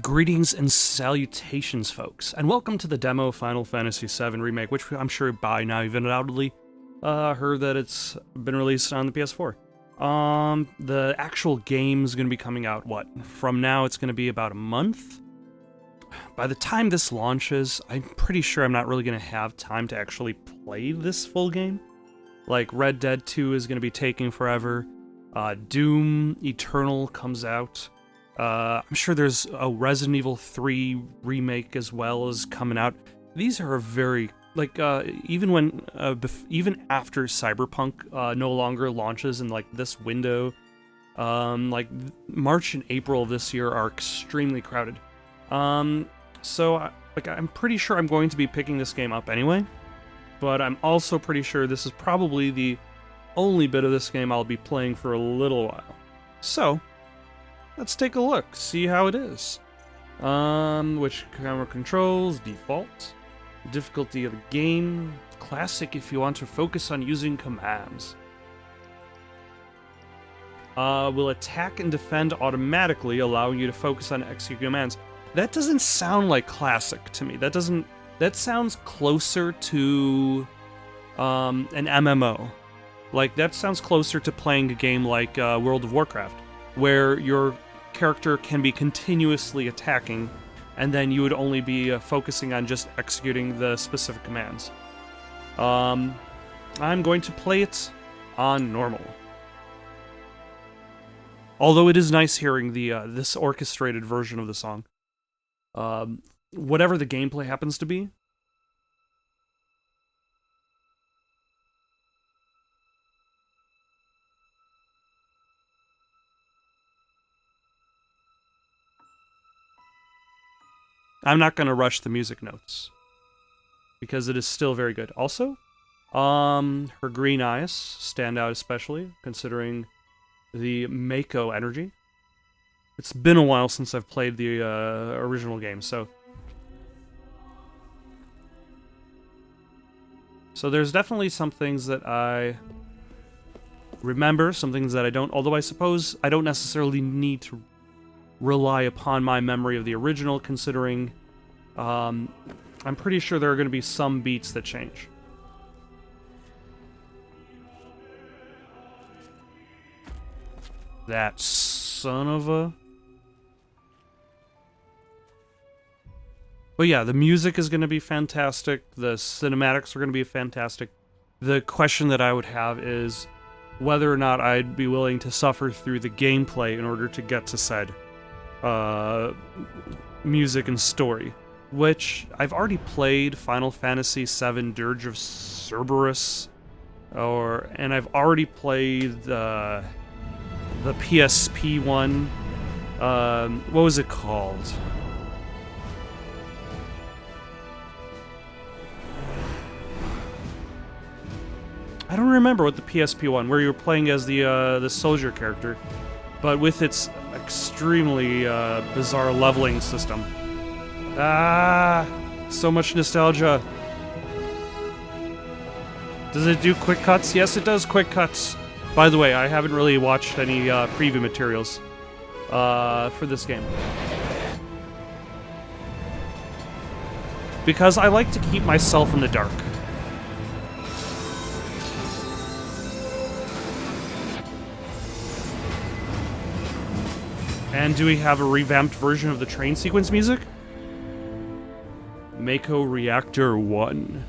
Greetings and salutations, folks, and welcome to the demo of Final Fantasy VII Remake, which I'm sure by now you've undoubtedly heard that it's been released on the PS4. The actual game's gonna be coming out, from now it's gonna be about a month? By the time this launches, I'm pretty sure I'm not really gonna have time to actually play this full game. Like, Red Dead 2 is gonna be taking forever, Doom Eternal comes out. I'm sure there's a Resident Evil 3 remake as well as coming out. These are very, even after Cyberpunk no longer launches in, this window, March and April of this year are extremely crowded. So, I'm pretty sure I'm going to be picking this game up anyway, but I'm also pretty sure this is probably the only bit of this game I'll be playing for a little while. So, let's take a look, see how it is. Which camera controls, default, difficulty of the game, classic if you want to focus on using commands. Will attack and defend automatically, allowing you to focus on executing commands. That doesn't sound like classic to me. That sounds closer to an MMO. That sounds closer to playing a game like World of Warcraft, where your character can be continuously attacking, and then you would only be focusing on just executing the specific commands. I'm going to play it on normal. Although it is nice hearing this orchestrated version of the song. Whatever the gameplay happens to be, I'm not going to rush the music notes, because it is still very good. Also, her green eyes stand out especially, considering the Mako energy. It's been a while since I've played the original game, so there's definitely some things that I remember, some things that I don't, although I suppose I don't necessarily need to rely upon my memory of the original, considering I'm pretty sure there are going to be some beats that change. That son of a... But yeah, the music is going to be fantastic, the cinematics are going to be fantastic. The question that I would have is whether or not I'd be willing to suffer through the gameplay in order to get to said music and story, which I've already played Final Fantasy VII Dirge of Cerberus, and I've already played the PSP one. What was it called? I don't remember what the PSP one, where you were playing as the soldier character, but with its extremely bizarre leveling system. So much nostalgia. Does it do quick cuts? Yes, it does quick cuts. By the way, I haven't really watched any preview materials for this game, because I like to keep myself in the dark. And do we have a revamped version of the train sequence music? Mako Reactor 1.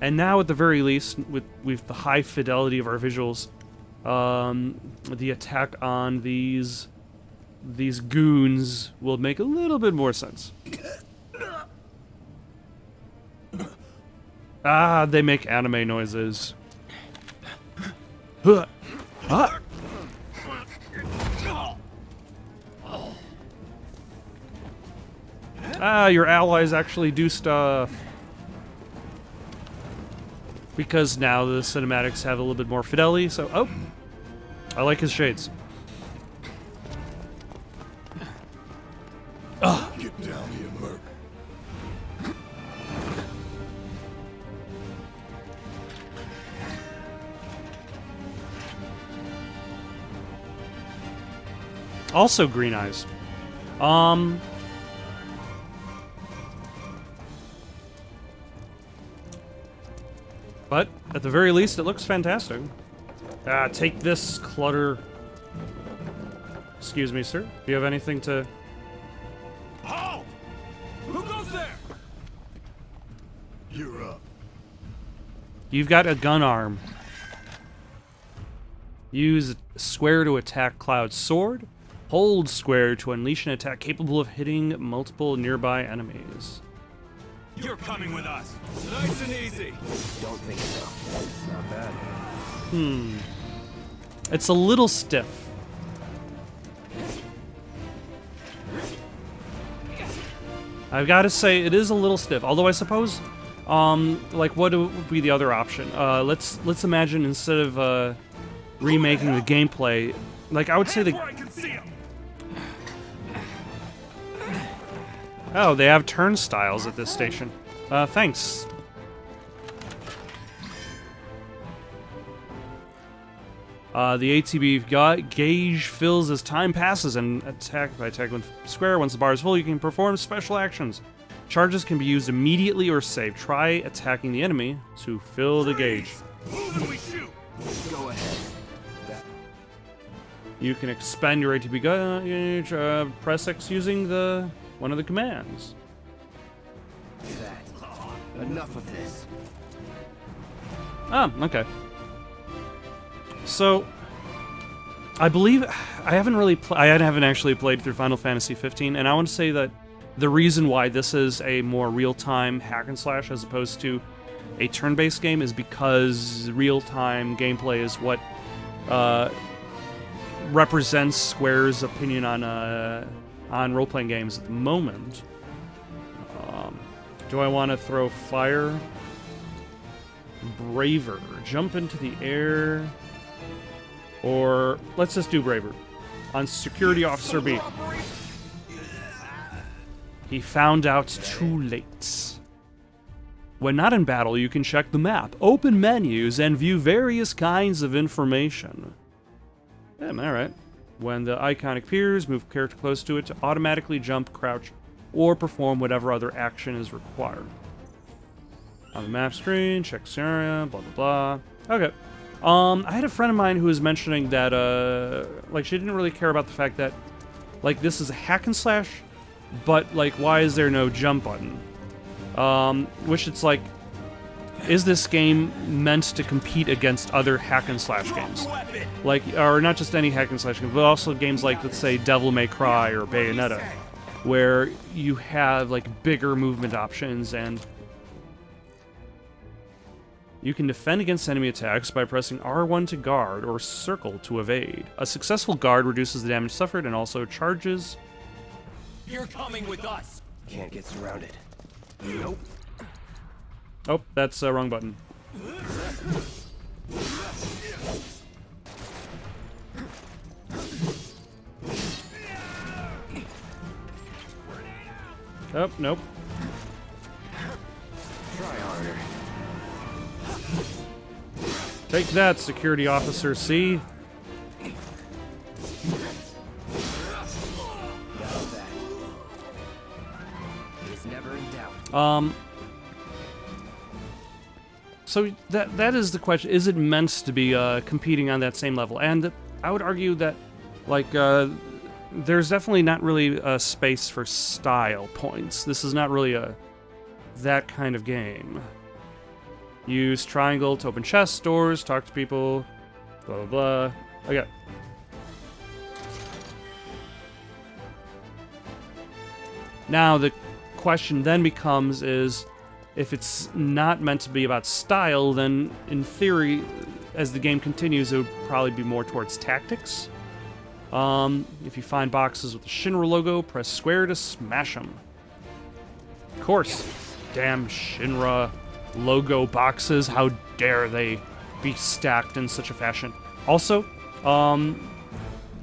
And now, at the very least, with the high fidelity of our visuals, the attack on these goons will make a little bit more sense. They make anime noises. Your allies actually do stuff. Because now the cinematics have a little bit more fidelity, so... Oh! I like his shades. Ugh. Get down here, Merc. Also green eyes. But, at the very least, it looks fantastic. Take this, clutter. Excuse me, sir. Do you have anything to... Halt! Who goes there? You're up. You've got a gun arm. Use square to attack Cloud's sword. Hold square to unleash an attack capable of hitting multiple nearby enemies. You're coming with us. Nice and easy. Don't think so. It's not bad. It's a little stiff. I've got to say, it is a little stiff. Although I suppose, like, what would be the other option? Let's imagine instead of remaking the gameplay, like I would say the. Oh, they have turnstiles at this station. Thanks. The ATB gauge fills as time passes, and by attacking with square. Once the bar is full, you can perform special actions. Charges can be used immediately or saved. Try attacking the enemy to fill the gauge. Go ahead. You can expend your ATB gauge. Press X using one of the commands. That. Enough of this. Oh, okay. So, I believe I haven't actually played through Final Fantasy XV, and I want to say that the reason why this is a more real-time hack and slash as opposed to a turn-based game is because real-time gameplay is what represents Square's opinion on role-playing games at the moment. Do I want to throw fire? Braver. Jump into the air. Or, let's just do Braver. On Security Officer B. He found out too late. When not in battle, you can check the map, open menus, and view various kinds of information. Alright. When the icon appears, move character close to it to automatically jump, crouch, or perform whatever other action is required. On the map screen, check scenario, blah blah blah. Okay. I had a friend of mine who was mentioning that, like, she didn't really care about the fact that, like, this is a hack and slash, but, like, why is there no jump button? Which it's like, is this game meant to compete against other hack and slash games? Like, or not just any hack and slash game, but also games like, let's say, Devil May Cry or Bayonetta, where you have, like, bigger movement options and you can defend against enemy attacks by pressing R1 to guard or circle to evade. A successful guard reduces the damage suffered and also charges. You're coming with us. Can't get surrounded. Nope. Oh, that's the wrong button. Oh, nope. Try harder. Take that, Security Officer C. It's never in doubt. So that is the question. Is it meant to be competing on that same level? And I would argue that, like, there's definitely not really a space for style points. This is not really that kind of game. Use triangle to open chests, doors, talk to people, blah, blah, blah. Okay. Now, the question then becomes is, if it's not meant to be about style, then in theory, as the game continues, it would probably be more towards tactics. If you find boxes with the Shinra logo, press square to smash them. Of course. Damn Shinra logo boxes, how dare they be stacked in such a fashion. Also,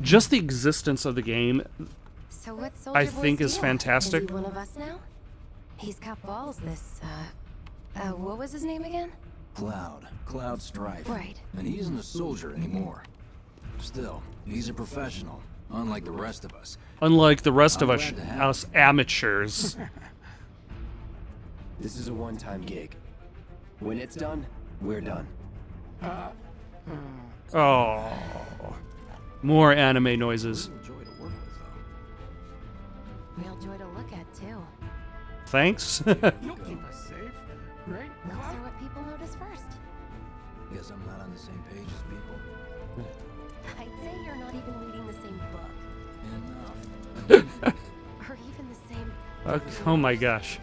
just the existence of the game, So what I think is fantastic. Is he one of us now? He's got balls, this, what was his name again? Cloud Strife. Right. And he isn't a soldier anymore. Still, he's a professional, unlike the rest of us. Unlike the rest of I'm us, glad to have us amateurs. This is a one-time gig. When it's done, We're done. Oh. More anime noises. Real joy to work with, though. Real joy to look at, too. Thanks. You'll keep us safe, right? Looks are what people notice first. Guess I'm not on the same page as people. I'd say you're not even reading the same book. Enough. Or even the same... Oh my gosh.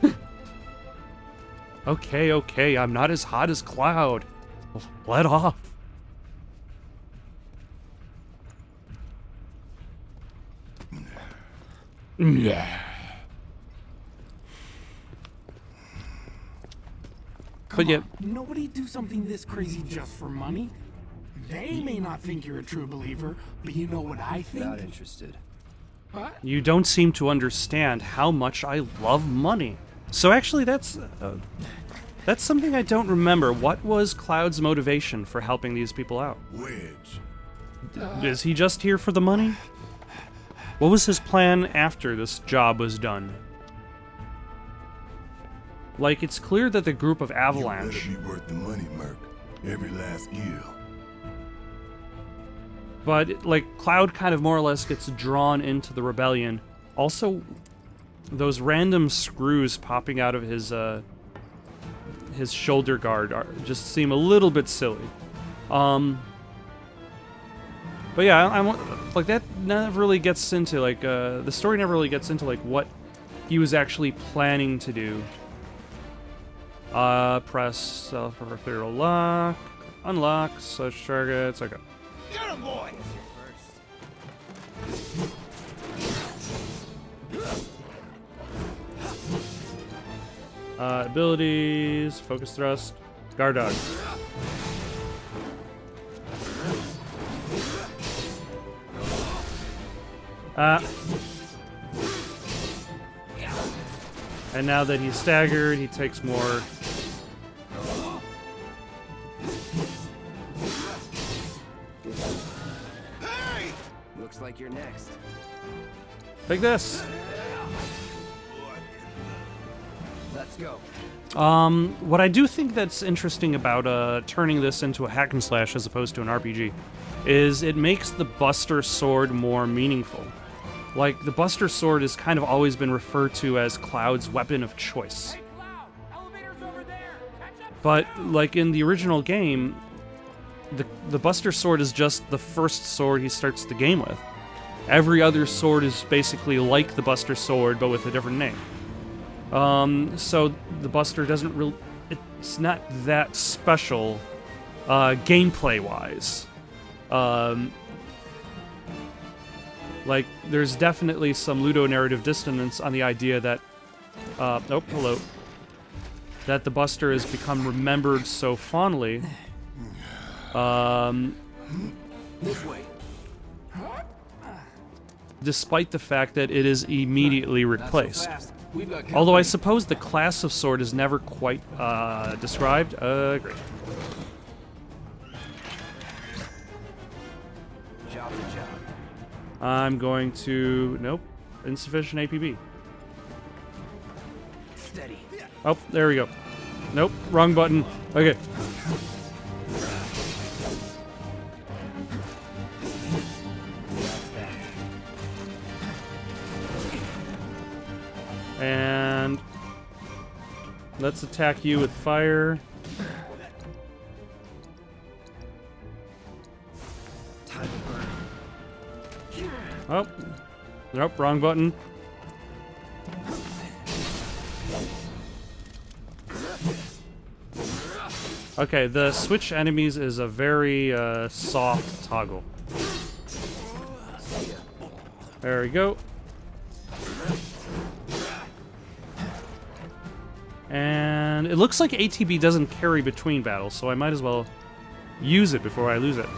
Okay, I'm not as hot as Cloud. Let off. Yeah. But yet, Nobody do something this crazy just for money. They may not think you're a true believer, but you know what I think? Not interested. What? you don't seem to understand how much I love money. So actually, that's something I don't remember. What was Cloud's motivation for helping these people out? Wedge. Is he just here for the money? What was his plan after this job was done? Like, it's clear that the group of Avalanche... You better be worth the money, Merc. Every last gill. But, like, Cloud kind of more or less gets drawn into the rebellion. Also, those random screws popping out of his shoulder guard just seem a little bit silly. But yeah, I'm like, that never really gets into, like, the story never really gets into, like, what he was actually planning to do. Press self-referral lock, unlock such targets, okay. Get him, boy! Abilities, focus thrust, guard dog. And now that he's staggered, he takes more. Looks like you're next. Take this. Let's go. What I do think that's interesting about turning this into a hack and slash as opposed to an RPG is it makes the Buster Sword more meaningful. Like, the Buster Sword has kind of always been referred to as Cloud's weapon of choice. But, like, in the original game, the Buster Sword is just the first sword he starts the game with. Every other sword is basically like the Buster Sword, but with a different name. So the Buster doesn't really... It's not that special, gameplay-wise. Like, there's definitely some ludonarrative dissonance on the idea that... oh, hello. That the Buster has become remembered so fondly. This way. Despite the fact that it is immediately replaced. Fast. We've got Although I suppose the class of sword is never quite described. Great. Job's a job. I'm going to... Nope. Insufficient APB. Steady. Oh, there we go. Nope, wrong button. Okay. And let's attack you with fire. Time to burn. Oh, nope, wrong button. Okay, the switch enemies is a very soft toggle. There we go. And it looks like ATB doesn't carry between battles, so I might as well use it before I lose it.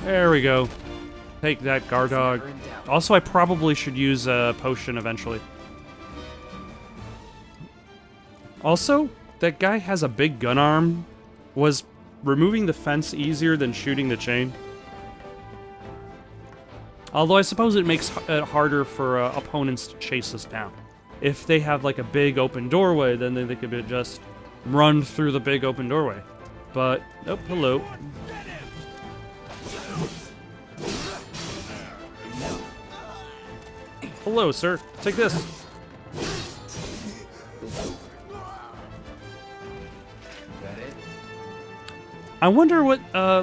There we go. Take that, guard dog. Also, I probably should use a potion eventually. Also, that guy has a big gun arm. Was removing the fence easier than shooting the chain? Although I suppose it makes it harder for opponents to chase us down. If they have like a big open doorway, then they could just run through the big open doorway. But, oh, hello. Hello, sir. Take this. I wonder what, I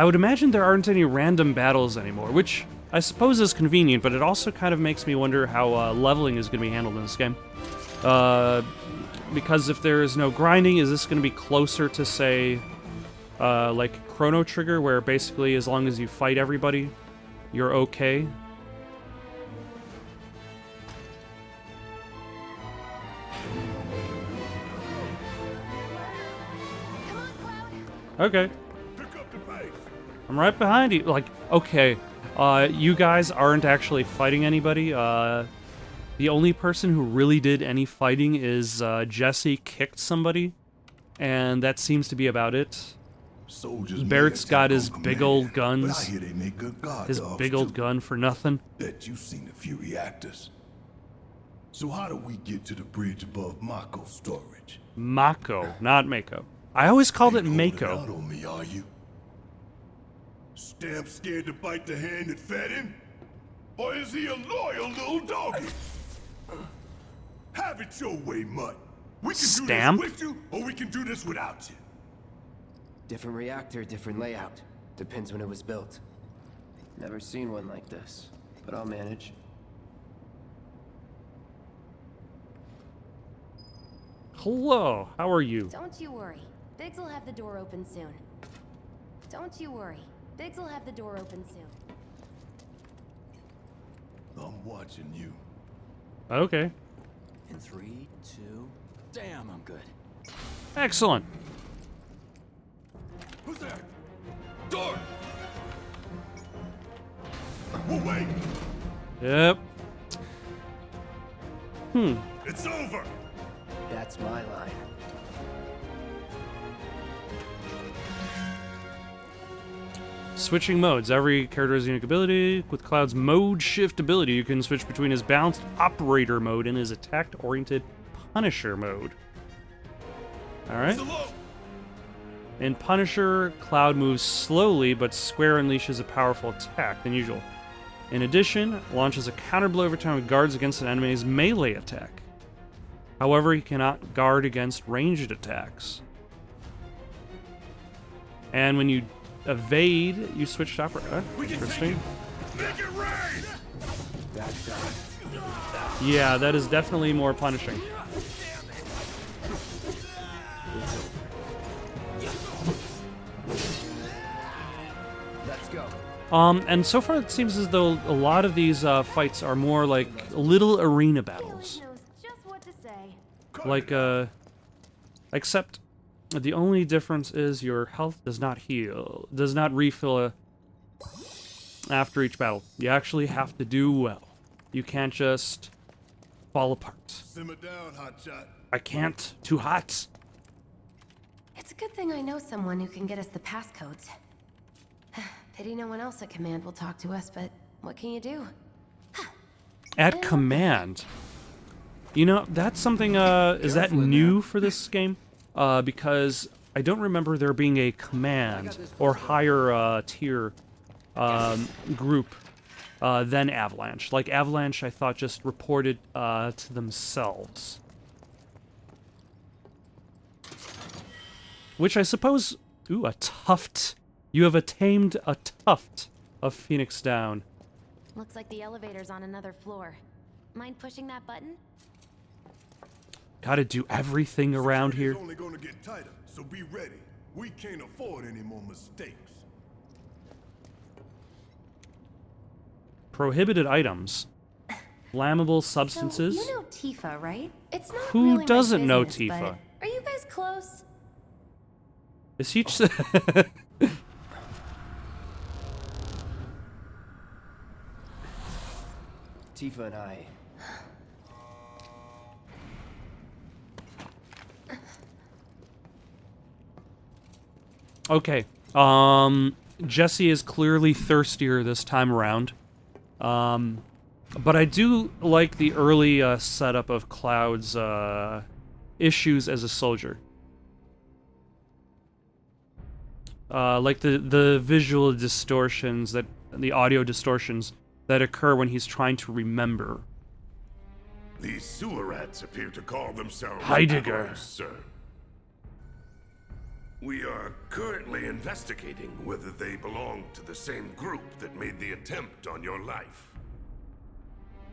would imagine there aren't any random battles anymore, which I suppose is convenient, but it also kind of makes me wonder how leveling is going to be handled in this game. Because if there is no grinding, is this going to be closer to, say, like Chrono Trigger, where basically as long as you fight everybody, you're okay? Okay. I'm right behind you. Like, okay, you guys aren't actually fighting anybody. The only person who really did any fighting is Jesse kicked somebody, and that seems to be about it. Barret's got his big old guns. His big old gun for nothing. Bet you've seen a few reactors. So how do we get to the bridge above Mako storage? Mako, not Mako. I always called it Mako. Out on me, are you? Stamp scared to bite the hand that fed him? Or is he a loyal little doggy? Have it your way, Mutt. We can Stamp? do this with you, or we can do this without you. Different reactor, different layout. Depends when it was built. Never seen one like this, but I'll manage. Hello, how are you? Don't you worry. Biggs will have the door open soon. Don't you worry. Biggs will have the door open soon. I'm watching you. Okay. In 3, 2... Damn, I'm good. Excellent. Who's there? Door! We'll wait. Yep. It's over. That's my line. Switching modes. Every character has a unique ability. With Cloud's mode shift ability, you can switch between his balanced operator mode and his attack-oriented Punisher mode. Alright. In Punisher, Cloud moves slowly, but Square unleashes a powerful attack than usual. In addition, launches a counterblow every time it guards against an enemy's melee attack. However, he cannot guard against ranged attacks. And when you evade, you switch to operator. Interesting. Make it rain! Yeah, that is definitely more punishing. Let's go. And so far it seems as though a lot of these fights are more like little arena battles. Knows just what to say. Like, except the only difference is your health does not heal, does not refill after each battle. You actually have to do well. You can't just fall apart. Simmer down, hotshot. I can't. Too hot. It's a good thing I know someone who can get us the passcodes. Pity no one else at command will talk to us, but what can you do? At command. You know, that's something, is that new for this game? Because I don't remember there being a command or higher tier group than Avalanche. Like, Avalanche, I thought, just reported to themselves. Which I suppose... Ooh, a tuft. You have tamed a tuft of Phoenix Down. Looks like the elevator's on another floor. Mind pushing that button? Gotta do everything around here. It's only gonna get tighter, so be ready. We can't afford any more mistakes. Prohibited items. Flammable substances. So, you know Tifa, right? It's not Who really my doesn't know business, Tifa? but are you guys close? Is he... Tifa and I. Okay. Jesse is clearly thirstier this time around. But I do like the early setup of Cloud's issues as a soldier. Like the visual distortions, the audio distortions that occur when he's trying to remember. These sewer rats appear to call themselves Heidegger. Outlaws, sir. We are currently investigating whether they belong to the same group that made the attempt on your life.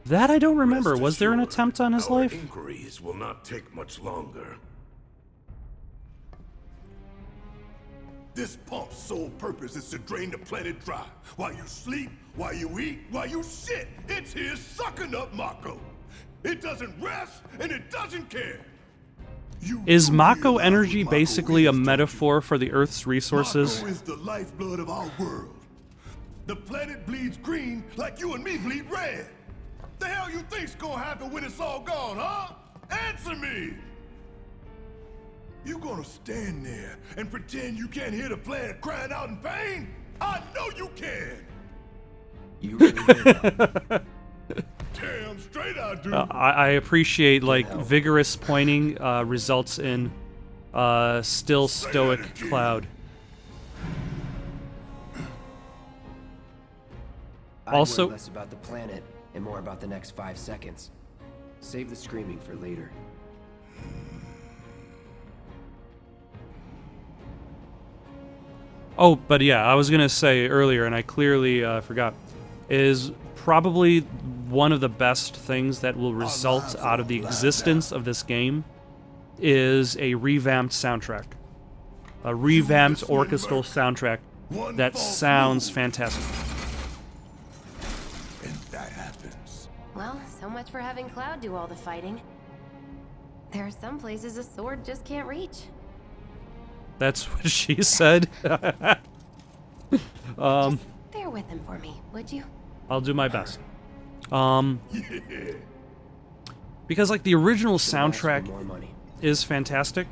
That I don't remember. Rest Was there an assured, attempt on his our life? inquiries will not take much longer. This pump's sole purpose is to drain the planet dry. While you sleep, while you eat, while you shit, it's here sucking up Mako. It doesn't rest, and it doesn't care. Is Mako realize energy what Mako basically is, a don't you? metaphor for the Earth's resources? Mako is the lifeblood of our world. The planet bleeds green like you and me bleed red. The hell you think's gonna happen when it's all gone, huh? Answer me! You gonna stand there and pretend you can't hear the planet crying out in pain? I know you can! You really did. Damn straight I do! I appreciate, like, vigorous pointing results in still stoic Cloud. I'd Also- worry less about the planet and more about the next 5 seconds. Save the screaming for later. Oh, but yeah, I was gonna say earlier, and I clearly forgot, is probably one of the best things that will result out of the existence of this game is a revamped soundtrack. A revamped orchestral soundtrack that sounds fantastic. And that happens. Well, so much for having Cloud do all the fighting. There are some places a sword just can't reach. That's what she said. Bear with him for me, would you? I'll do my best. Because, like, the original Ask for soundtrack more money. is fantastic,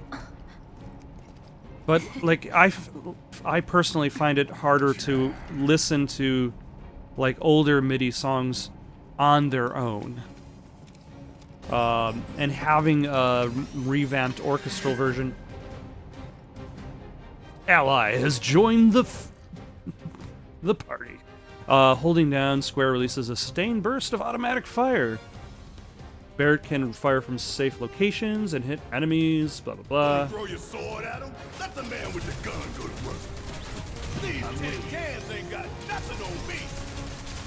but, like, I personally find it harder to listen to, like, older MIDI songs on their own. And having a revamped orchestral version. Ally has joined the party. Holding down square releases a sustained burst of automatic fire. Barret can fire from safe locations and hit enemies, blah blah blah. Throw your sword at him? Let the man with the gun go to work. These tin cans ain't got nothing on me.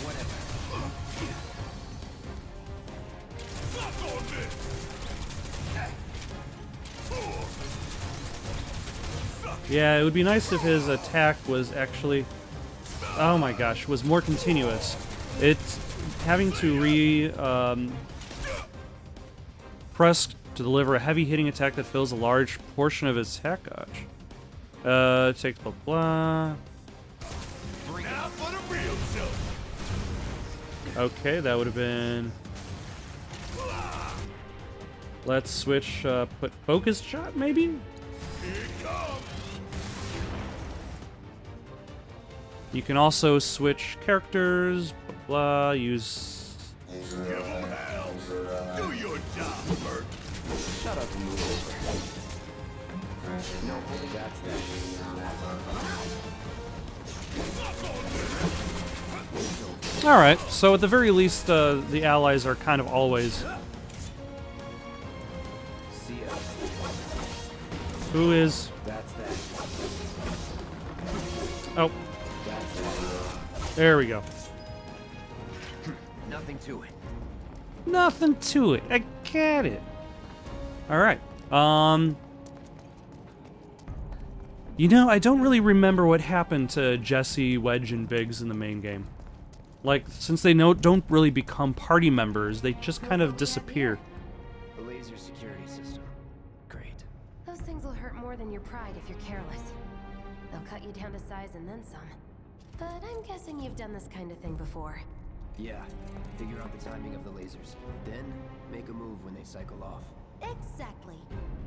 Whatever. Fuck on this. Yeah, it would be nice if his attack was actually, oh my gosh, was more continuous. It's having to press to deliver a heavy hitting attack that fills a large portion of his attack gauge. Take blah blah. Now for the real show. Okay, that would have been. Let's switch. Put focus shot, maybe. Here it comes. You can also switch characters. Blah blah. Use. Give him hell. Do your job, Bert. Shut up and move over. No, that's that. All right. So at the very least, the allies are kind of always. See ya. Who is? That's that. Oh, That's that. there we go. Nothing to it. Nothing to it. I get it. All right. You know, I don't really remember what happened to Jesse, Wedge, and Biggs in the main game. Like, since they don't really become party members, they just kind of disappear. The laser security system. Great. Those things will hurt more than your pride if you're careless. They'll cut you down to size and then some. But I'm guessing you've done this kind of thing before. Yeah. Figure out the timing of the lasers. Then, make a move when they cycle off. Exactly.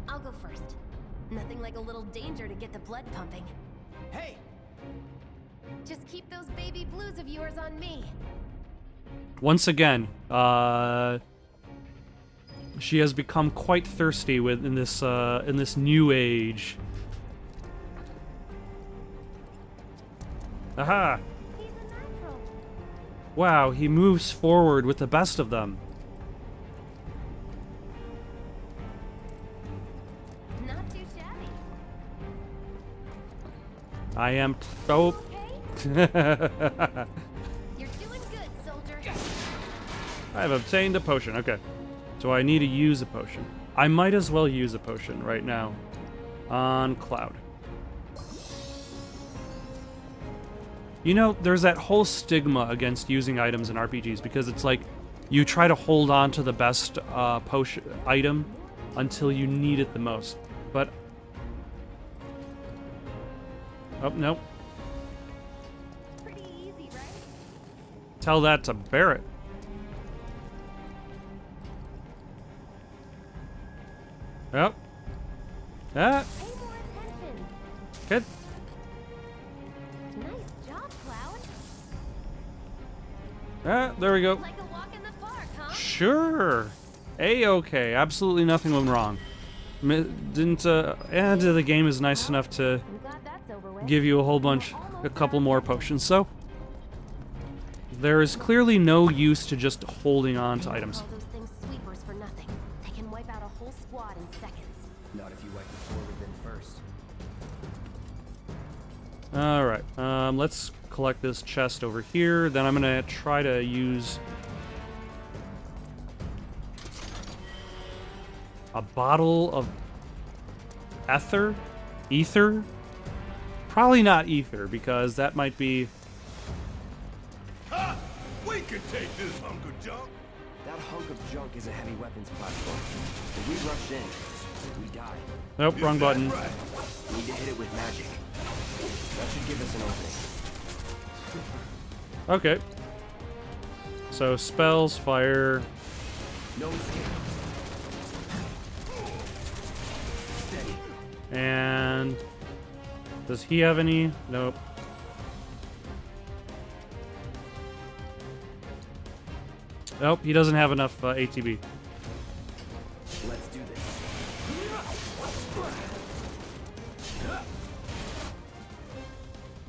I'll go first. Nothing like a little danger to get the blood pumping. Hey! Just keep those baby blues of yours on me. Once again, she has become quite thirsty in this new age. Aha! He's a natural. Wow, he moves forward with the best of them. Not too shabby. I am so. Okay? You're doing good, soldier. I've obtained a potion. Okay. So I need to use a potion. I might as well use a potion right now. On Cloud. You know, there's that whole stigma against using items in RPGs because it's like you try to hold on to the best potion item until you need it the most. But oh no. Pretty easy, right? Tell that to Barret. Yep. Ah, Pay more attention. good. Nice job, Cloud. Ah, there we go. Like a walk in the park, huh? Sure. A-okay. Absolutely nothing went wrong. The game is nice enough to I'm glad that's over with. give you a couple more potions, so there is clearly no use to just holding on to items. Call those things sweepers for nothing. They can wipe out a whole squad in seconds. Not if you wipe the floor with them first. Alright, let's collect this chest over here. Then I'm gonna try to use a bottle of ether? Probably not ether, because that might be... Ha! We can take this hunk of junk. That hunk of junk is a heavy weapons platform. If we rush in, we die. Nope, wrong Is that button. right? We need to hit it with magic. That should give us an opening. Okay. So, spells, fire... No escape. Steady. And... does he have any? Nope. Nope, he doesn't have enough ATB. Let's do this.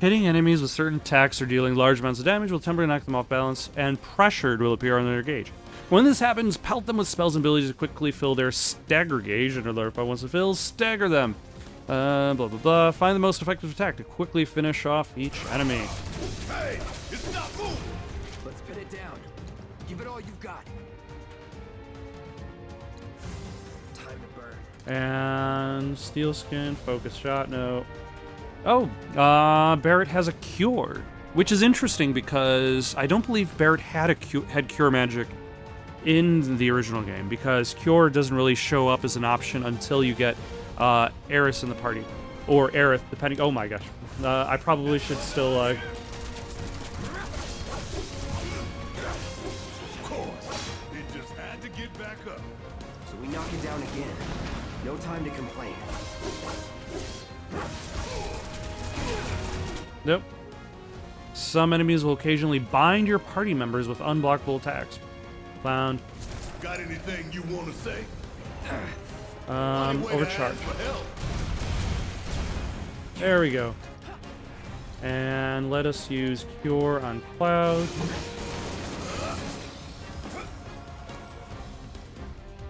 Hitting enemies with certain attacks or dealing large amounts of damage will temporarily knock them off balance, and pressured will appear on their gauge. When this happens, pelt them with spells and abilities to quickly fill their stagger gauge, and alert by once it fills, stagger them. Blah blah blah. Find the most effective attack to quickly finish off each enemy. Hey, it's not moving. Let's pin it down. Give it all you've got. Time to burn. And steel skin, focus shot, no. Oh, Barret has a cure, which is interesting because I don't believe Barret had cure magic in the original game, because cure doesn't really show up as an option until you get Eris in the party, or Aerith, depending. Oh my gosh, I probably should still. Of course. It just had to get back up. So we knock it down again. No time to complain. Nope. Some enemies will occasionally bind your party members with unblockable attacks. Found. Got anything you want to say? Overcharge. For help. There we go. And let us use Cure on Cloud.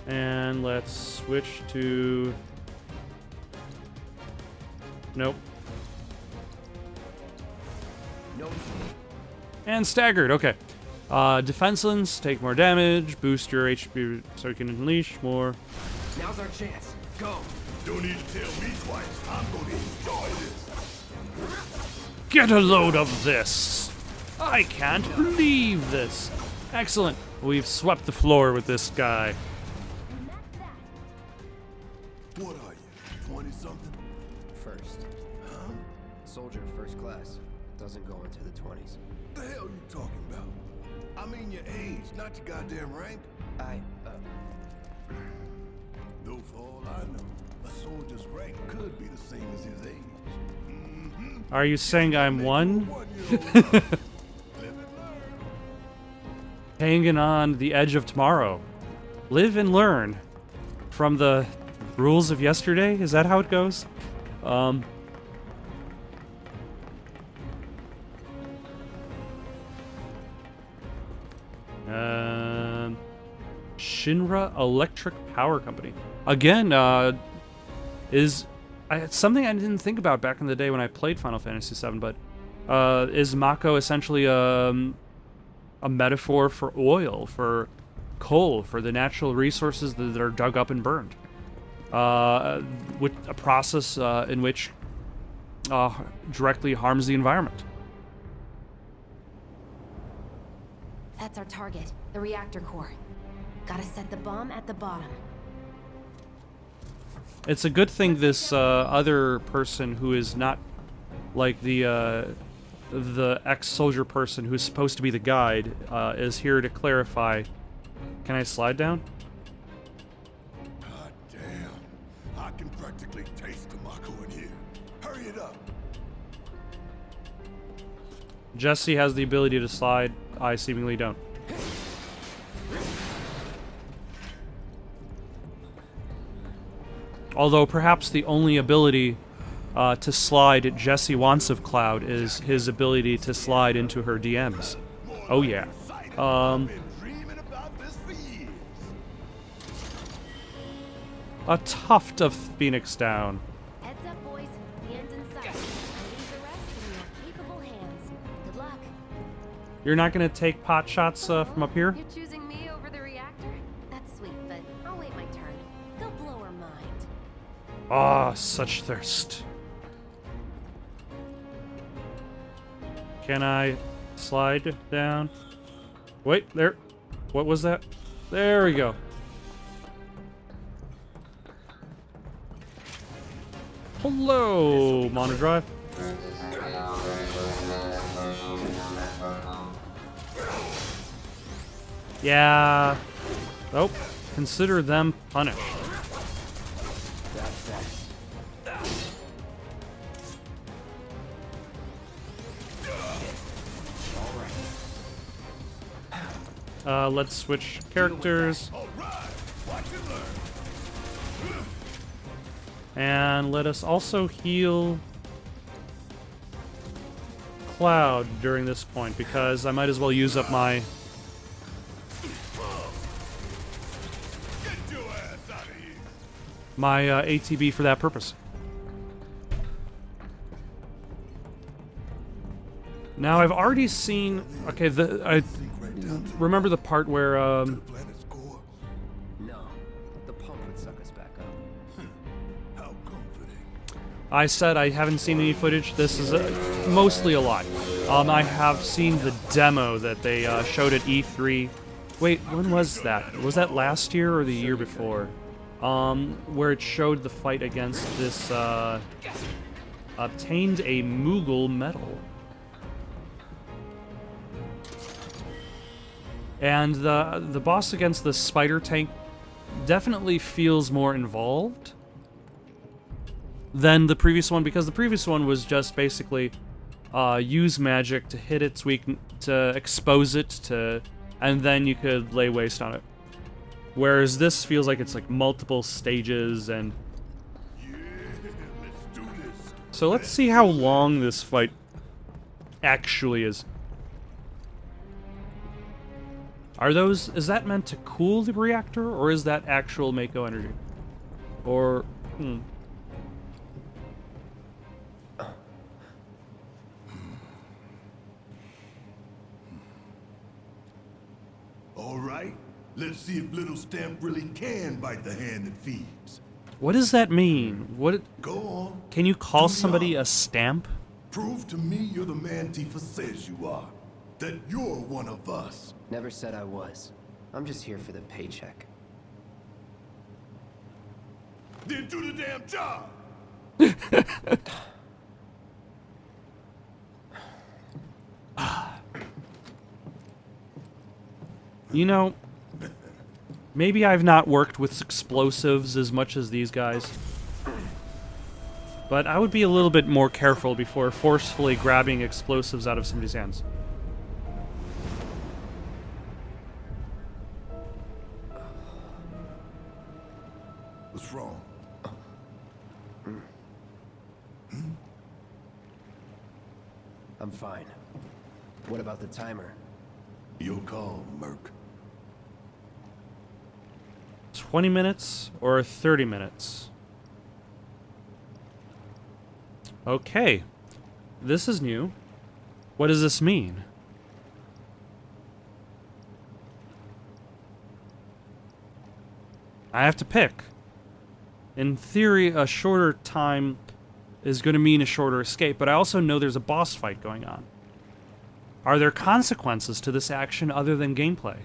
And let's switch to... Nope. No. And staggered, okay. Defenseless, take more damage, boost your HP so you can unleash more. Now's our chance. Go. Don't need to tell me twice. I'm gonna enjoy this. Get a load of this! I can't believe this! Excellent. We've swept the floor with this guy. What are you, 20-something? First. Huh? Soldier first class. Doesn't go into the 20s. The hell you talking about? I mean your age, not your goddamn rank. I, Though for all I know, a soldier's rank could be the same as his age. Are you saying I'm one? Hanging on the edge of tomorrow. Live and learn from the rules of yesterday? Is that how it goes? Shinra Electric Power Company. Again, it's something I didn't think about back in the day when I played Final Fantasy VII, but is Mako essentially a metaphor for oil, for coal, for the natural resources that are dug up and burned? With a process in which directly harms the environment. That's our target, the reactor core. Gotta set the bomb at the bottom. It's a good thing this other person who is not like the ex-soldier person who's supposed to be the guide is here to clarify. Can I slide down? God damn. I can practically taste the Mako in here. Hurry it up. Jesse has the ability to slide. I seemingly don't. Although perhaps the only ability to slide Jesse wants of Cloud is his ability to slide into her DMs. Oh yeah. A tuft of Phoenix down. Heads up, boys. The end's in sight. I leave the rest in your capable hands. Good luck. You're not gonna take pot shots from up here? You're choosing me over the reactor? That's sweet, but I'll wait my turn. Go blow her mind. Ah, such thirst. Can I slide down? Wait, there. What was that? There we go. Hello, Monodrive. Yeah. Oh, consider them punished. Let's switch characters. And let us also heal Cloud during this point, because I might as well use up my ATB for that purpose. Now I've already seen. Okay, I remember the part where No. The pump would suck us back up. How comforting. I said I haven't seen any footage. This is mostly a lie. I have seen the demo that they showed at E3. Wait, when was that? Was that last year or the year before? Where it showed the fight against this, obtained a Moogle medal. And the boss against the spider tank definitely feels more involved than the previous one, because the previous one was just basically use magic to hit its to expose it, and then you could lay waste on it. Whereas this feels like it's like multiple stages, and Let's do this. so let's see how long this fight actually is. Is that meant to cool the reactor, or is that actual Mako energy? Or, All right. Let's see if little Stamp really can bite the hand that feeds. What does that mean? Go on. Can you call Do somebody the a stamp? Prove to me you're the man Tifa says you are. That you're one of us. Never said I was. I'm just here for the paycheck. Then do the damn job. You know, maybe I've not worked with explosives as much as these guys. But I would be a little bit more careful before forcefully grabbing explosives out of somebody's hands. What's wrong? I'm fine. What about the timer? Your call, Merc. 20 minutes or 30 minutes? Okay. This is new. What does this mean? I have to pick. In theory, a shorter time is going to mean a shorter escape, but I also know there's a boss fight going on. Are there consequences to this action other than gameplay?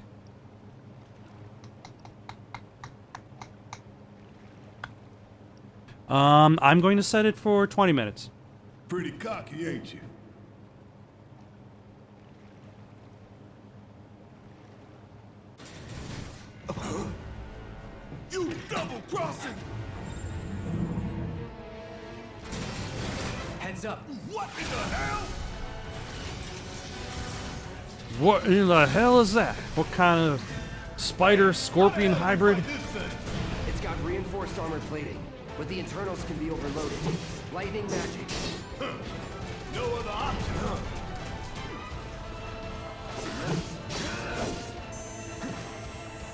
I'm going to set it for 20 minutes. Pretty cocky, ain't you? You double-crossing! Heads up! What in the hell? What in the hell is that? What kind of spider-scorpion hybrid? This thing. It's got reinforced armor plating, but the internals can be overloaded. Lightning magic. No other option, huh?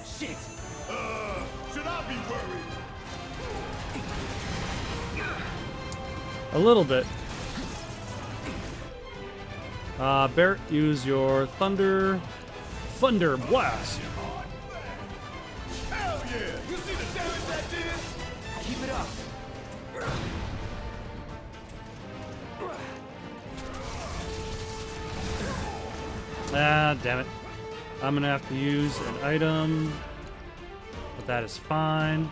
Shit! Should I be worried? A little bit. Barret, use your thunder blast. Hell yeah! You see the damage that did? Keep it up! Ah, damn it. I'm gonna have to use an item, but that is fine.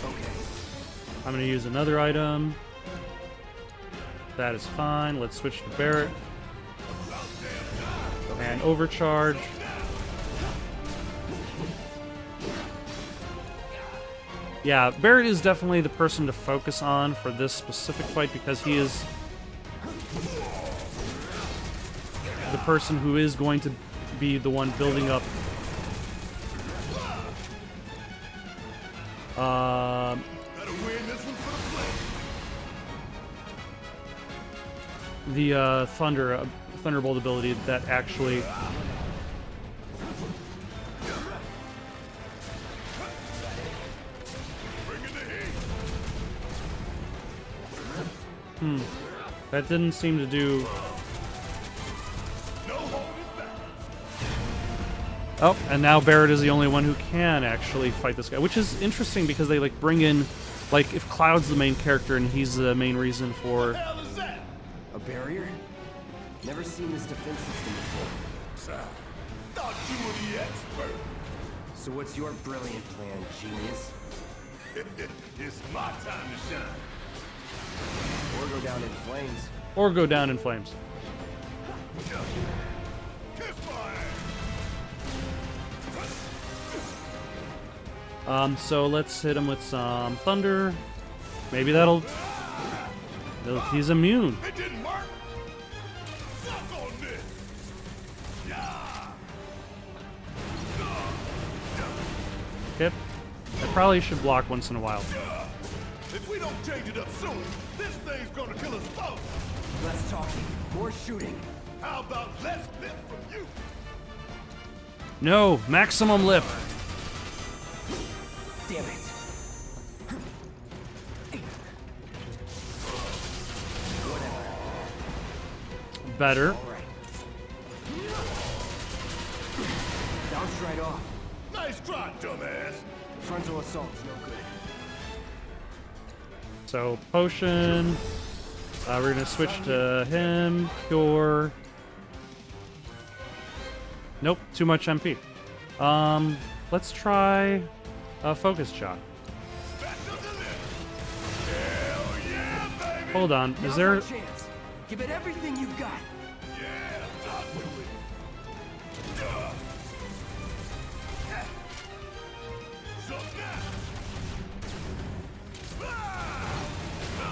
Okay. I'm gonna use another item. That is fine. Let's switch to Barret. And overcharge. Yeah, Barret is definitely the person to focus on for this specific fight because he is the person who is going to be the one building up Better win this one for the play. the Thunderbolt ability that actually Bring in the heat. that didn't seem to do. No holding back. Oh, and now Barret is the only one who can actually fight this guy, which is interesting because they like bring in, like, if Cloud's the main character and he's the main reason for. Hell is that? A barrier? Never seen this defense system before. Thought you were the expert. So what's your brilliant plan, genius? It's my time to shine. Or go down in flames? Or go down in flames. Kiss my ass. So let's hit him with some thunder. Maybe that'll. He's immune. It didn't work. Suck on this. Yeah. Okay. I probably should block once in a while. If we don't change it up soon, this thing's gonna kill us both. Less talking, more shooting. How about less lip from you? No, maximum lip. Damn it. Better. All right. Bounce right off. Nice try, dumbass. Frontal assault's no good. So potion. We're gonna switch to him. Cure. Nope, too much MP. Let's try a focus shot. Back to the lip. Hell yeah, baby. Hold on, is Now's there? our chance. Give it everything you've got. Yeah, talk to it. Yeah. Suck that. Ah!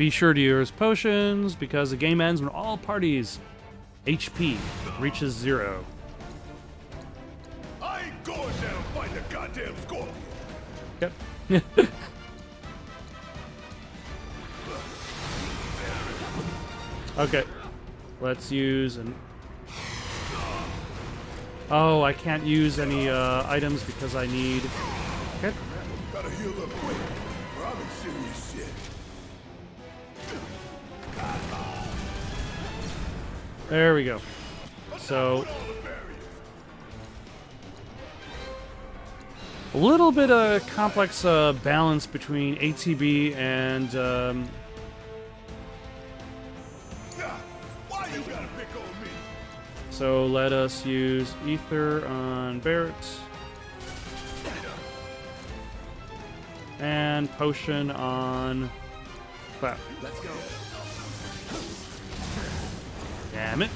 Be sure to use potions because the game ends when all parties' HP reaches 0. I ain't going down fighting a goddamn scorpion. Yep. Okay. Let's use an... Oh, I can't use any items because I need... Okay. Gotta heal up quick, or I'm in serious shit. There we go. So... a little bit of complex balance between ATB and... Why you gotta pick on me? So let us use Ether on Barret. And Potion on Cloud. Let's go. Damn it.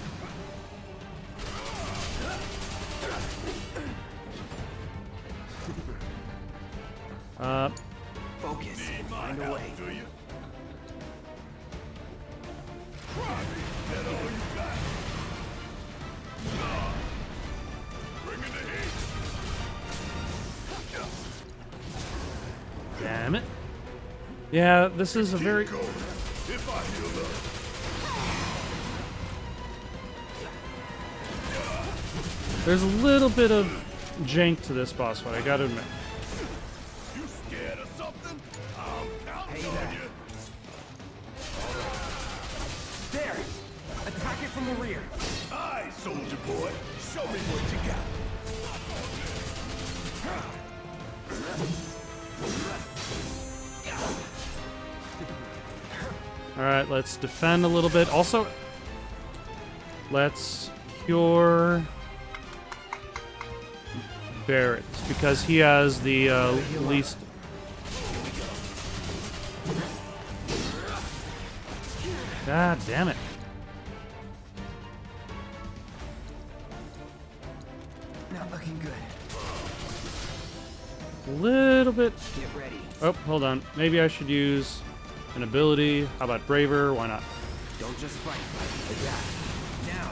Focus. Find a way. Do you? Try me. That all you got? Bring in the heat. Damn it. Yeah, this is a very... Go. If I heal up. There's a little bit of jank to this boss fight, I gotta admit. You scared of something? I'm counting on you. There! Attack it from the rear. Aye, soldier boy. Show me what you got. Alright, let's defend a little bit. Also, let's cure Barret, because he has the least... God damn it. Not looking good. A little bit... Get ready. Oh, hold on. Maybe I should use an ability. How about Braver? Why not? Don't just fight. Adapt. Now,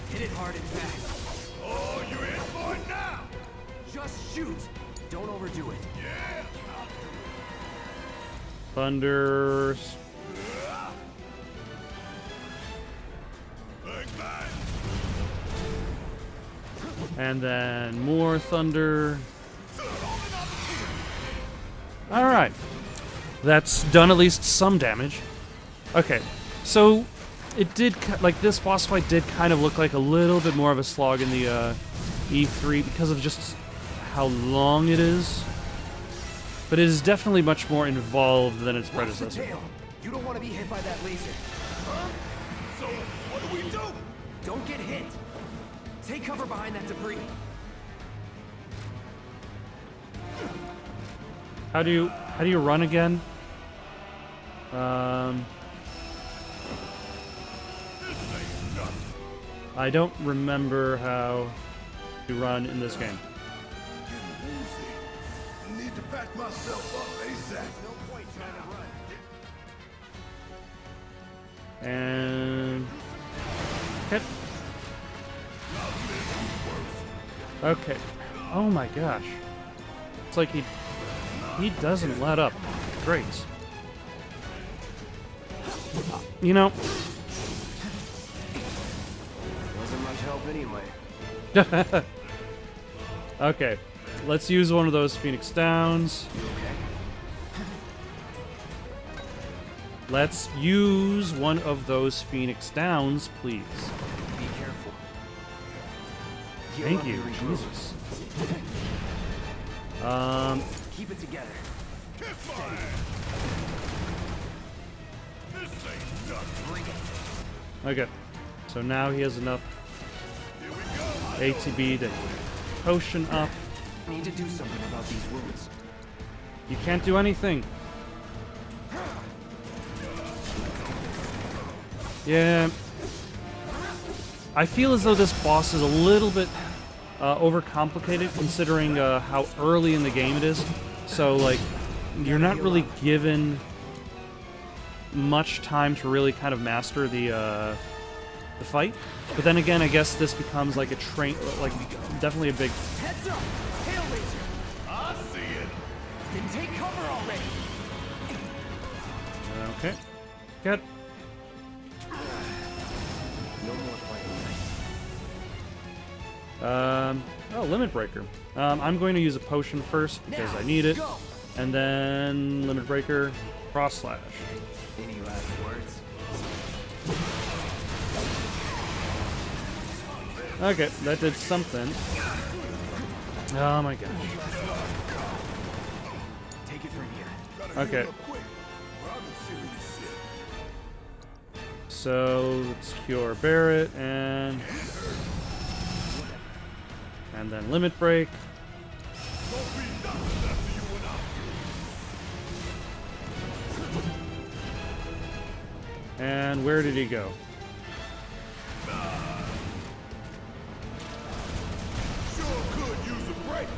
hit it hard and fast. Oh, you're in for it now. Just shoot. Don't overdo it. Yeah. Thunder... Bang, bang. And then more thunder. Alright. That's done at least some damage. Okay. So, it did... like, this boss fight did kind of look like a little bit more of a slog in the E3 because of just how long it is. But it is definitely much more involved than its predecessor. Tail. You don't want to be hit by that laser. Huh? So, what do we do? Don't get hit. Take cover behind that debris. How do you run again? I don't remember how to run in this game. Getting woozy. Need to pack myself up ASAP. No point trying to run. And... hit. Okay. Oh my gosh. It's like he doesn't let up. Great. You know... Wasn't much help anyway. Okay. Let's use one of those Phoenix Downs. You okay? Let's use one of those Phoenix Downs, please. Be careful. Heal Thank up you, during moves. Jesus. Keep it together. Kiss my ass. This ain't nothing. Bring it. Okay. So now he has enough Here we go. ATB to potion up. Need to do something about these wounds. You can't do anything. Yeah. I feel as though this boss is a little bit overcomplicated considering how early in the game it is. So, like, you're not really given much time to really kind of master the fight. But then again, I guess this becomes like a like definitely a big. Heads up! Tail laser! I see it. Then take cover already! Okay. Good. No more playing. Oh, Limit Breaker. I'm going to use a potion first because I need it. Go! And then Limit Breaker, Cross Slash. Any last words? Okay, that did something. Oh my gosh. Take it from here. Okay. So let's cure Barret and then Limit Break. And where did he go? Sure could use a break.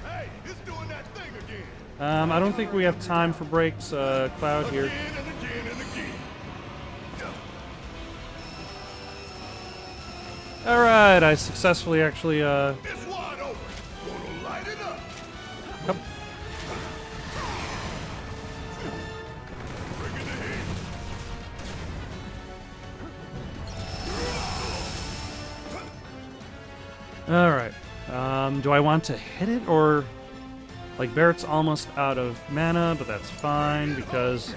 Hey, it's doing that thing again. I don't think we have time for breaks, Cloud here. Again and again and again. Alright, I successfully actually, It's wide open. Gonna light it up. Come. Bring it ahead. Alright. Do I want to hit it or... Like, Barret's almost out of mana, but that's fine because...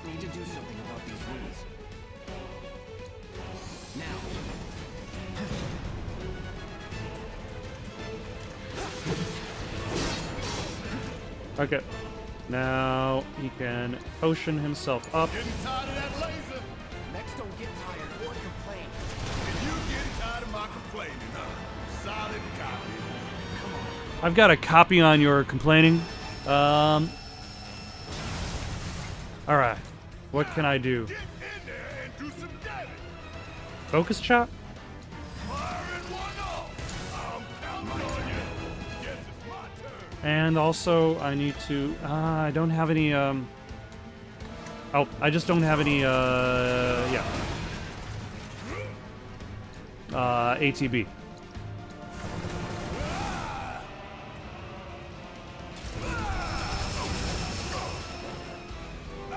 Need to do something about these rules. Now. Okay. Now he can potion himself up. Getting tired of that laser? Next, don't get tired or complain. And you getting tired of my complaining, huh? Solid copy. I've got a copy on your complaining. Alright. What can I do? Get in there and do some damage. Focus shot? Firing one off. I'm counting on you. Guess it's my turn. And also, I need to... I don't have any, Oh, I just don't have any, yeah. ATB.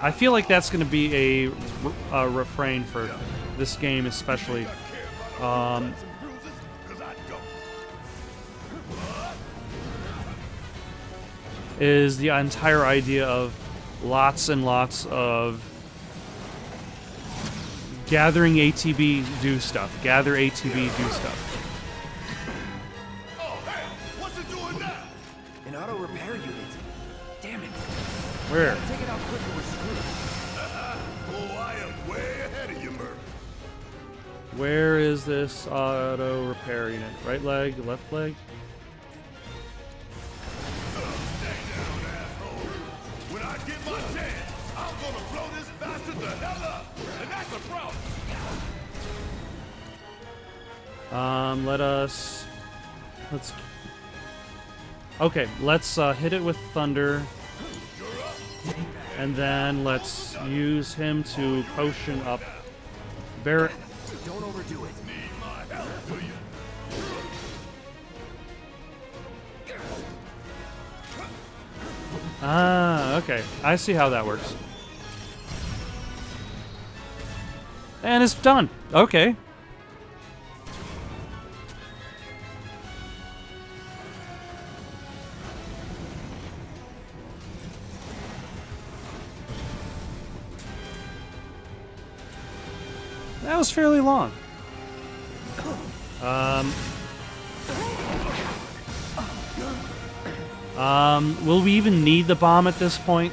I feel like that's going to be a refrain for this game, especially. Is the entire idea of lots and lots of gathering ATB, do stuff. Gather ATB, do stuff. Oh, hey, what's it doing now? An auto repair unit. Damn it. Where? Take it out quick or we're screwed. Oh, I am way ahead of you, Murph. Where is this auto repair unit? Right leg, left leg? Stay down, asshole. When I get my chance, I'm gonna blow this bastard the hell up. And that's a problem. Let's... Okay, let's hit it with Thunder. And then let's use him to potion up Barret. Don't overdo it. Need my help, do you? Ah, okay. I see how that works. And it's done. Okay. That was fairly long. Will we even need the bomb at this point?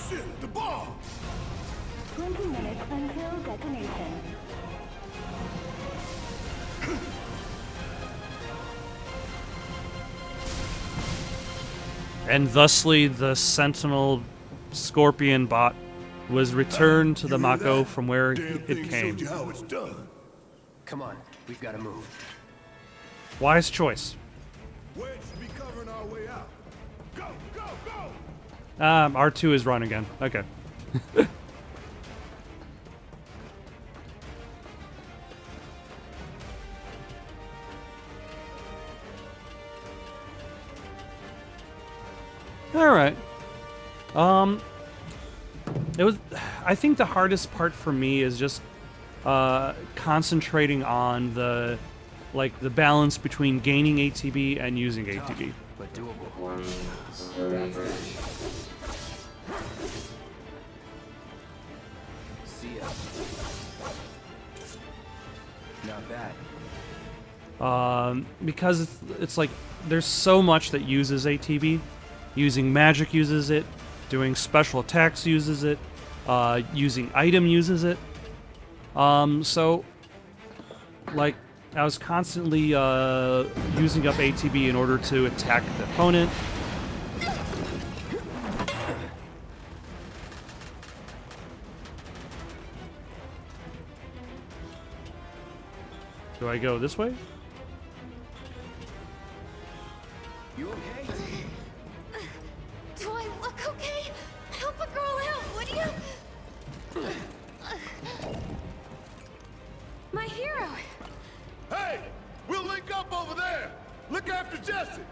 Shit, the bomb! 20 minutes until detonation. And thusly, the Sentinel Scorpion bot was returned to the Mako from where Damn it thing came. showed you how it's done. Come on, we've got to move. Wise choice. Wedge should be covering our way out. Go, go, go! R2 is run again. Okay. All right. I think the hardest part for me is just concentrating on the balance between gaining ATB and using ATB. But doable. That's that. See ya. Not bad. Because it's like there's so much that uses ATB. Using magic uses it. Doing special attacks uses it. Using item uses it. So, like, I was constantly using up ATB in order to attack the opponent. Do I go this way? You okay? Do I look okay? Help a girl out, would you? My hero. Hey, we'll link up over there. Look after Jesse.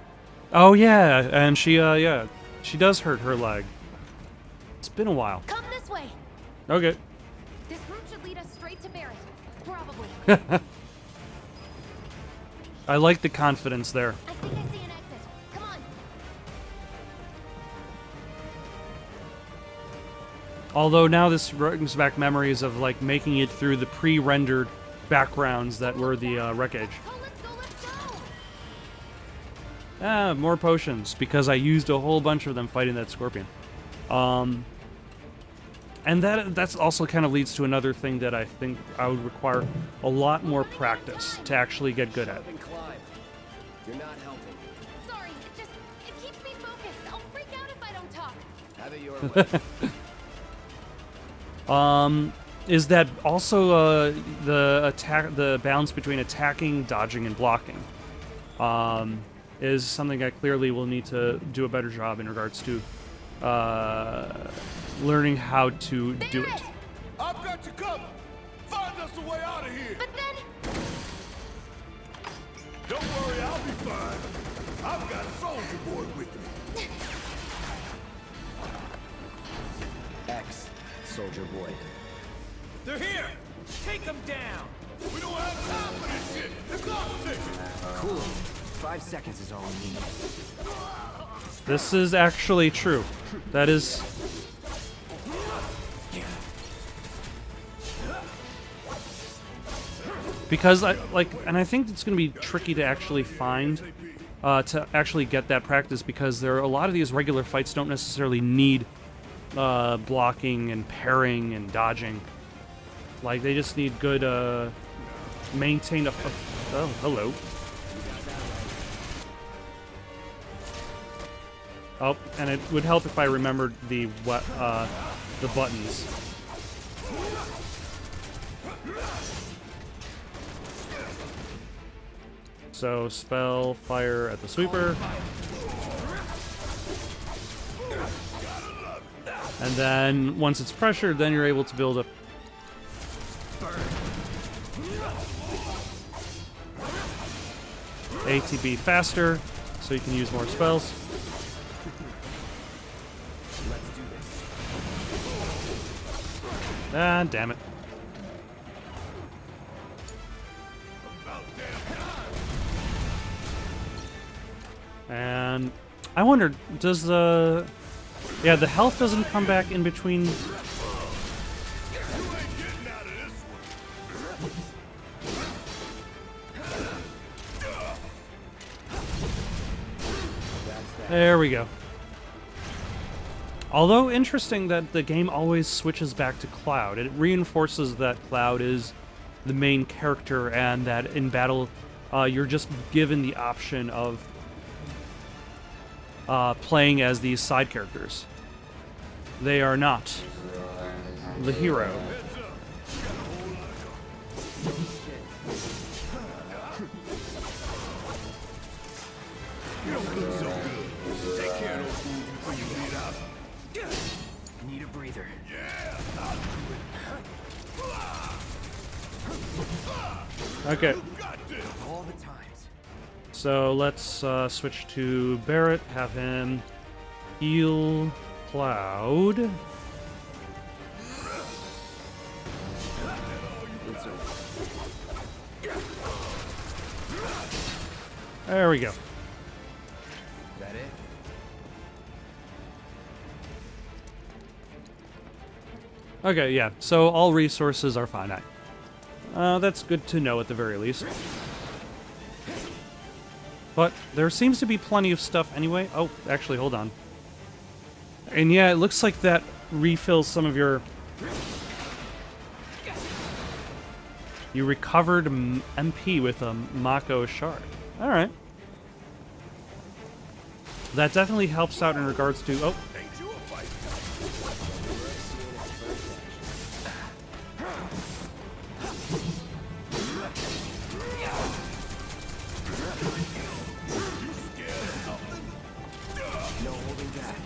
Oh yeah, and she does hurt her leg. It's been a while. Come this way. Okay. This route should lead us straight to Barret. Probably. I like the confidence there. I think I see an exit. Come on. Although now this brings back memories of like making it through the pre-rendered backgrounds that were the wreckage. Let's go. Ah, more potions because I used a whole bunch of them fighting that scorpion. And that's also kind of leads to another thing that I think I would require a lot more practice to actually get good at. Up and climb. You're not helping. Sorry, it keeps me focused. I'll freak out if I don't talk. Have it your way. Is that also the balance between attacking, dodging, and blocking? Is something I clearly will need to do a better job in regards to learning how to do it. I've got you covered. Find us a way out of here. But then, Don't worry, I'll be fine. I've got a soldier boy with me. X, soldier boy. They're here! Take them down! We don't have time for this shit. It's not ticket. Cool. 5 seconds is all I need. This is actually true. That is. Because I think it's going to be tricky to actually find, to actually get that practice because there are a lot of these regular fights don't necessarily need blocking and parrying and dodging. Like they just need good maintained. Oh, hello. Oh, and it would help if I remembered the buttons. So spell fire at the sweeper. And then once it's pressured, then you're able to build up. ATB faster, so you can use more spells. Let's do this. Ah, damn it. And I wonder, does the health doesn't come back in between. There we go. Although interesting that the game always switches back to Cloud. It reinforces that Cloud is the main character and that in battle you're just given the option of playing as these side characters. They are not the hero. You don't look so good. Take care of those fools before you get out. Need a breather. Yeah, I'll do it. Okay, You got this. All the times. so let's switch to Barret, have him heal Cloud. It's over. There we go. That it? Okay, yeah, so all resources are finite. That's good to know at the very least. But there seems to be plenty of stuff anyway. Oh, actually, hold on. And yeah, it looks like that refills some of your... You recovered MP with a Mako shard. Alright. That definitely helps out in regards to... Oh, Ain't you a fight? No holding back.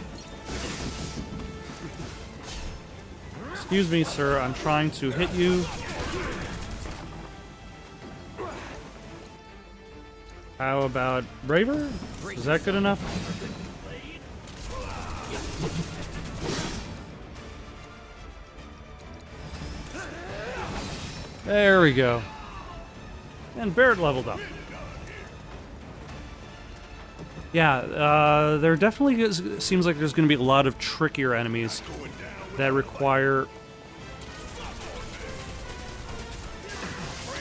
excuse me, sir. I'm trying to hit you. How about Braver? Is that good enough? There we go. And Barret leveled up. Yeah, there definitely seems like there's going to be a lot of trickier enemies that require...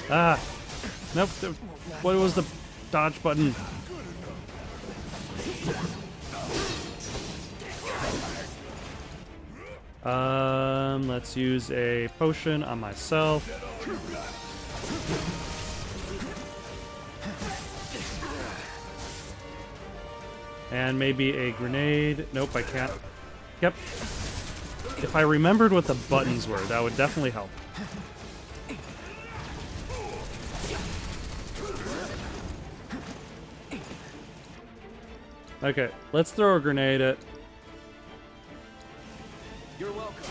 Ah! Nope. What was the dodge button? Let's use a potion on myself. And maybe a grenade. Nope, I can't. Yep. If I remembered what the buttons were, that would definitely help. Okay, let's throw a grenade at... You're welcome.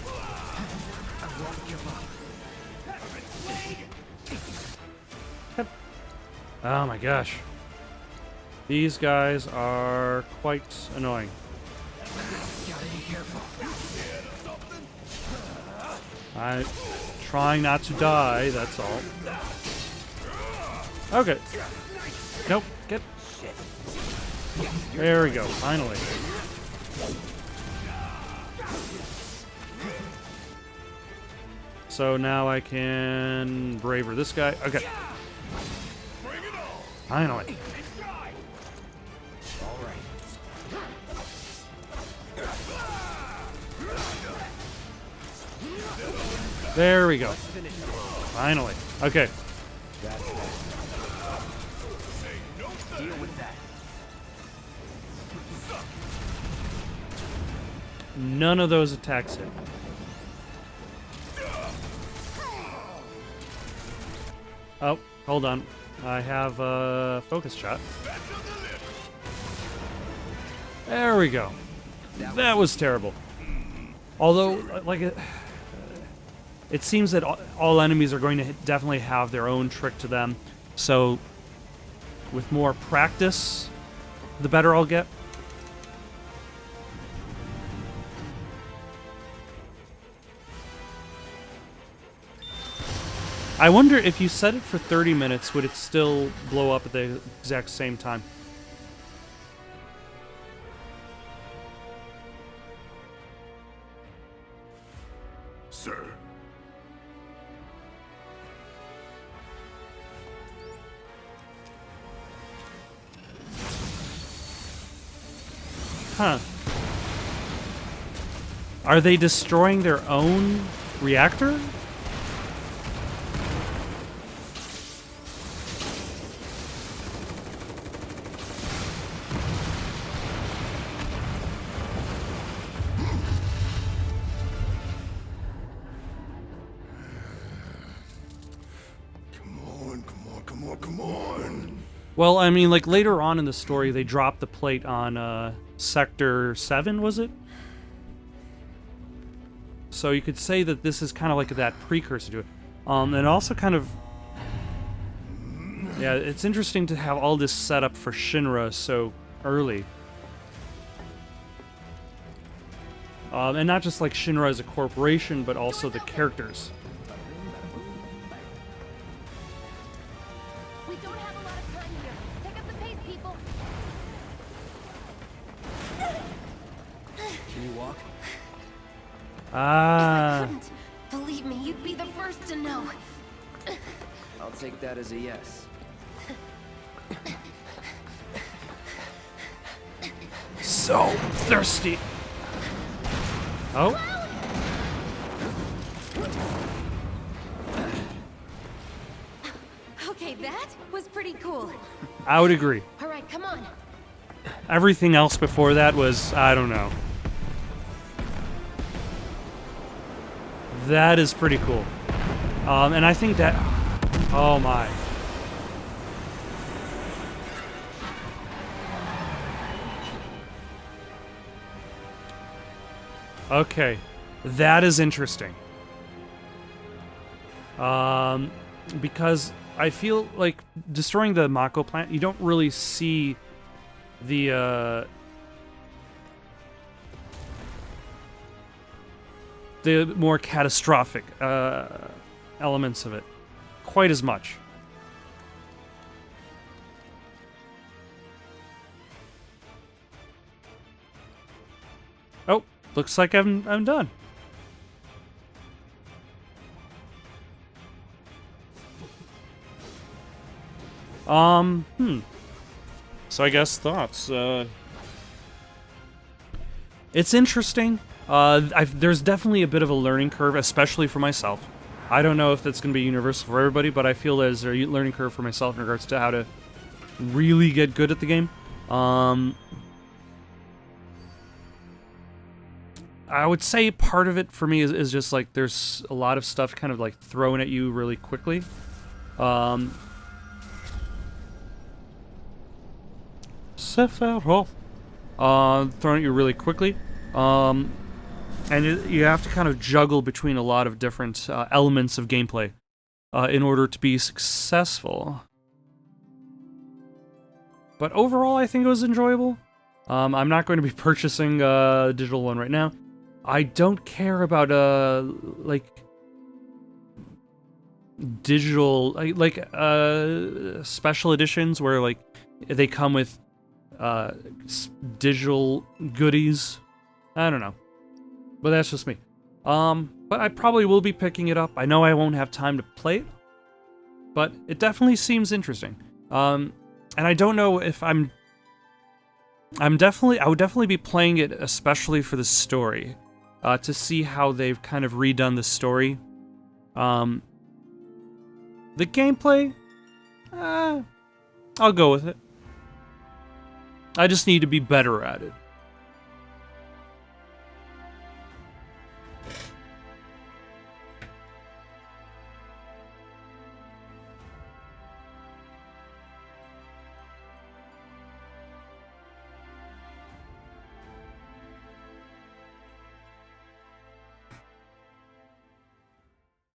I won't give up. Oh my gosh. These guys are quite annoying. Gotta be careful. I'm trying not to die, that's all. Okay. Nope, get... There we go, finally. So now I can braver this guy. Okay. Finally. All right. There we go. Finally. Okay. That's that. Deal with that. None of those attacks hit. Oh, hold on. I have a focus shot. There we go. That was terrible. Although, like, it seems that all enemies are going to definitely have their own trick to them. So, with more practice, the better I'll get. I wonder if you set it for 30 minutes, would it still blow up at the exact same time? Sir. Huh. Are they destroying their own reactor? Come on. Well, I mean, like, later on in the story, they dropped the plate on, Sector 7, was it? So you could say that this is kind of like that precursor to it. And also kind of... Yeah, it's interesting to have all this set up for Shinra so early. And not just like Shinra as a corporation, but also the characters. We don't have a lot of time here. Pick up the pace, people. Can you walk? Ah. Couldn't. Believe me, you'd be the first to know. I'll take that as a yes. So thirsty. Oh. Okay, that was pretty cool. I would agree. All right, come on. Everything else before that was, I don't know. That is pretty cool. And I think that... Oh my. Okay. That is interesting. Because I feel like destroying the Mako plant, you don't really see the more catastrophic elements of it quite as much. Oh, looks like I'm done. So I guess thoughts. It's interesting. There's definitely a bit of a learning curve, especially for myself. I don't know if that's going to be universal for everybody, but I feel there's a learning curve for myself in regards to how to really get good at the game. I would say part of it for me is just like there's a lot of stuff kind of like thrown at you really quickly. Sephiroth. Thrown at you really quickly. And you have to kind of juggle between a lot of different elements of gameplay in order to be successful. But overall, I think it was enjoyable. I'm not going to be purchasing a digital one right now. I don't care about like digital special editions where like they come with digital goodies. I don't know, but that's just me. But I probably will be picking it up. I know I won't have time to play it, but it definitely seems interesting. And I don't know if I would definitely be playing it, especially for the story, to see how they've kind of redone the story. The gameplay, I'll go with it. I just need to be better at it.